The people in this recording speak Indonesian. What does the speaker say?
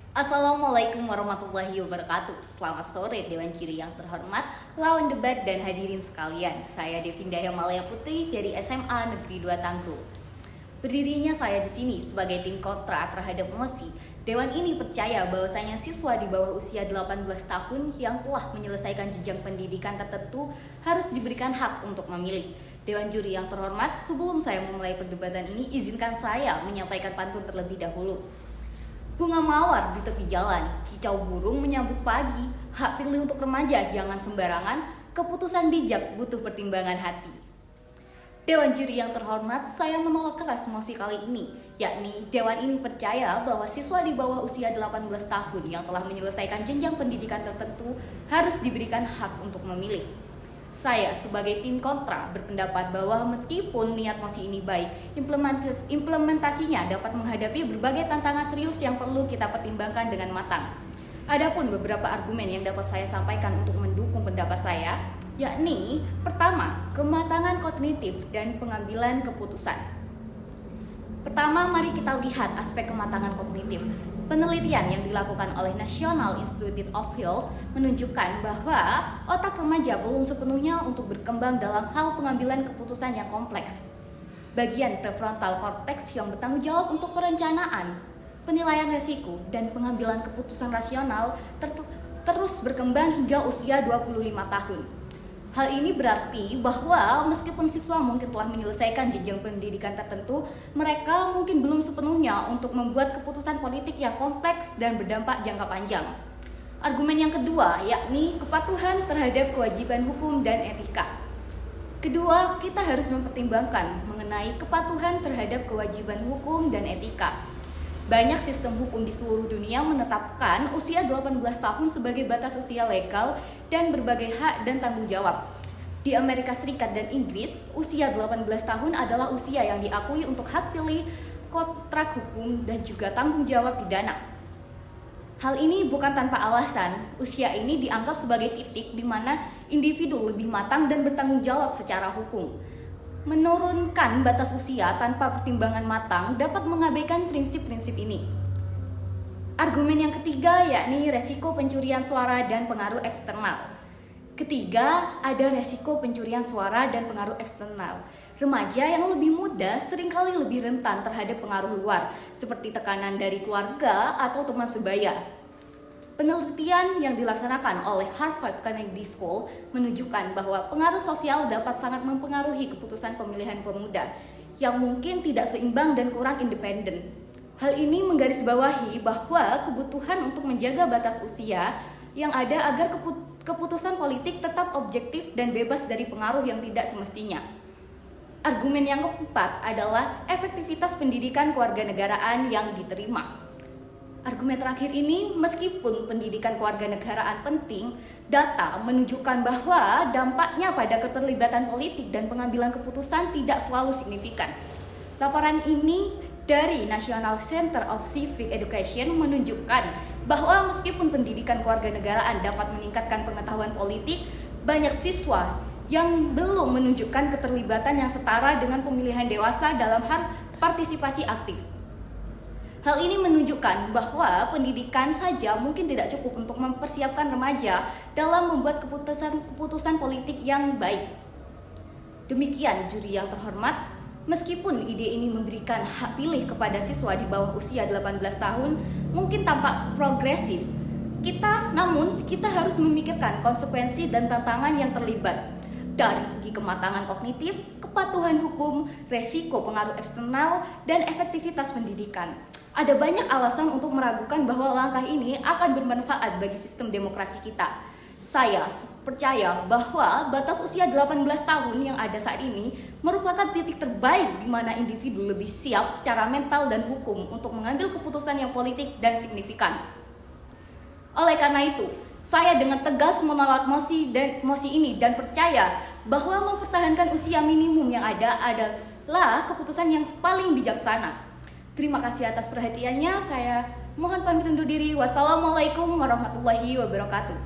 Assalamualaikum warahmatullahi wabarakatuh. Selamat sore Dewan Juri yang terhormat, lawan debat dan hadirin sekalian. Saya Devinda Malaya Putri dari SMA Negeri 2 Tangguh. Berdirinya saya di sini sebagai tim kontra terhadap mosi. Dewan ini percaya bahwasanya siswa di bawah usia 18 tahun yang telah menyelesaikan jenjang pendidikan tertentu harus diberikan hak untuk memilih. Dewan Juri yang terhormat, sebelum saya memulai perdebatan ini, izinkan saya menyampaikan pantun terlebih dahulu. Bunga mawar di tepi jalan, kicau burung menyambut pagi. Hak pilih untuk remaja jangan sembarangan, keputusan bijak butuh pertimbangan hati. Dewan Juri yang terhormat, saya menolak keras mosi kali ini, yakni Dewan ini percaya bahwa siswa di bawah usia 18 tahun yang telah menyelesaikan jenjang pendidikan tertentu harus diberikan hak untuk memilih. Saya sebagai tim kontra berpendapat bahwa meskipun niat mosi ini baik, implementasinya dapat menghadapi berbagai tantangan serius yang perlu kita pertimbangkan dengan matang. Adapun beberapa argumen yang dapat saya sampaikan untuk mendukung pendapat saya, yakni pertama, kematangan kognitif dan pengambilan keputusan. Pertama, mari kita lihat aspek kematangan kognitif. Penelitian yang dilakukan oleh National Institute of Health menunjukkan bahwa otak remaja belum sepenuhnya untuk berkembang dalam hal pengambilan keputusan yang kompleks. Bagian prefrontal cortex yang bertanggung jawab untuk perencanaan, penilaian risiko, dan pengambilan keputusan rasional terus berkembang hingga usia 25 tahun. Hal ini berarti bahwa meskipun siswa mungkin telah menyelesaikan jenjang pendidikan tertentu, mereka mungkin belum sepenuhnya untuk membuat keputusan politik yang kompleks dan berdampak jangka panjang. Argumen yang kedua, yakni kepatuhan terhadap kewajiban hukum dan etika. Kedua, kita harus mempertimbangkan mengenai kepatuhan terhadap kewajiban hukum dan etika. Banyak sistem hukum di seluruh dunia menetapkan usia 18 tahun sebagai batas usia legal dan berbagai hak dan tanggung jawab. Di Amerika Serikat dan Inggris, usia 18 tahun adalah usia yang diakui untuk hak pilih, kontrak hukum, dan juga tanggung jawab pidana. Hal ini bukan tanpa alasan. Usia ini dianggap sebagai titik di mana individu lebih matang dan bertanggung jawab secara hukum. Menurunkan batas usia tanpa pertimbangan matang dapat mengabaikan prinsip-prinsip ini. Argumen yang ketiga, yakni resiko pencurian suara dan pengaruh eksternal. Ketiga, ada resiko pencurian suara dan pengaruh eksternal. Remaja yang lebih muda seringkali lebih rentan terhadap pengaruh luar, seperti tekanan dari keluarga atau teman sebaya. Penelitian yang dilaksanakan oleh Harvard Kennedy School menunjukkan bahwa pengaruh sosial dapat sangat mempengaruhi keputusan pemilihan pemuda yang mungkin tidak seimbang dan kurang independen. Hal ini menggarisbawahi bahwa kebutuhan untuk menjaga batas usia yang ada agar keputusan politik tetap objektif dan bebas dari pengaruh yang tidak semestinya. Argumen yang keempat adalah efektivitas pendidikan kewarganegaraan yang diterima. Argumen terakhir ini, meskipun pendidikan kewarganegaraan penting, data menunjukkan bahwa dampaknya pada keterlibatan politik dan pengambilan keputusan tidak selalu signifikan. Laporan ini dari National Center of Civic Education menunjukkan bahwa meskipun pendidikan kewarganegaraan dapat meningkatkan pengetahuan politik, banyak siswa yang belum menunjukkan keterlibatan yang setara dengan pemilihan dewasa dalam hal partisipasi aktif. Hal ini menunjukkan bahwa pendidikan saja mungkin tidak cukup untuk mempersiapkan remaja dalam membuat keputusan politik yang baik. Demikian juri yang terhormat, meskipun ide ini memberikan hak pilih kepada siswa di bawah usia 18 tahun mungkin tampak progresif, namun kita harus memikirkan konsekuensi dan tantangan yang terlibat. Dari segi kematangan kognitif, kepatuhan hukum, resiko pengaruh eksternal, dan efektivitas pendidikan. Ada banyak alasan untuk meragukan bahwa langkah ini akan bermanfaat bagi sistem demokrasi kita. Saya percaya bahwa batas usia 18 tahun yang ada saat ini merupakan titik terbaik di mana individu lebih siap secara mental dan hukum untuk mengambil keputusan yang politik dan signifikan. Oleh karena itu, saya dengan tegas menolak mosi ini dan percaya bahwa mempertahankan usia minimum yang ada adalah keputusan yang paling bijaksana. Terima kasih atas perhatiannya. Saya mohon pamit undur diri. Wassalamualaikum warahmatullahi wabarakatuh.